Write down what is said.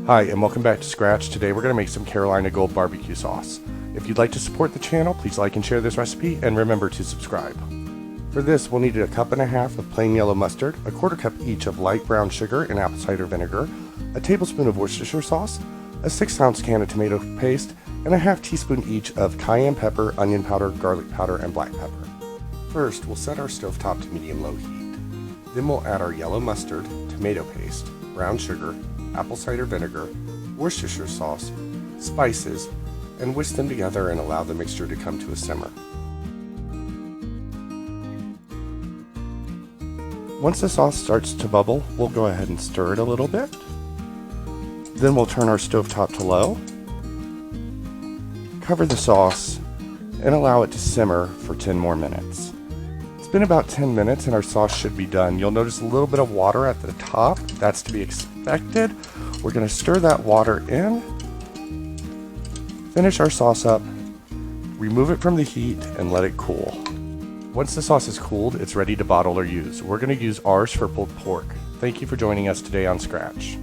Hi, and welcome back to Scratch. Today we're going to make some Carolina Gold BBQ Sauce. If you'd like to support the channel, please like and share this recipe, and remember to subscribe. For this, we'll need 1.5 cups of plain yellow mustard, 1/4 cup each of light brown sugar and apple cider vinegar, a tablespoon of Worcestershire sauce, a 6-ounce can of tomato paste, and 1/2 teaspoon each of cayenne pepper, onion powder, garlic powder, and black pepper. First, we'll set our stovetop to medium-low heat. Then we'll add our yellow mustard, tomato paste, brown sugar, apple cider vinegar, Worcestershire sauce, spices, and whisk them together and allow the mixture to come to a simmer. Once the sauce starts to bubble, we'll go ahead and stir it a little bit. Then we'll turn our stovetop to low, cover the sauce, and allow it to simmer for 10 more minutes. It's been about 10 minutes and our sauce should be done. You'll notice a little bit of water at the top. That's to be expected. We're going to stir that water in, finish our sauce up, remove it from the heat, and let it cool. Once the sauce is cooled, it's ready to bottle or use. We're going to use ours for pulled pork. Thank you for joining us today on Scratch.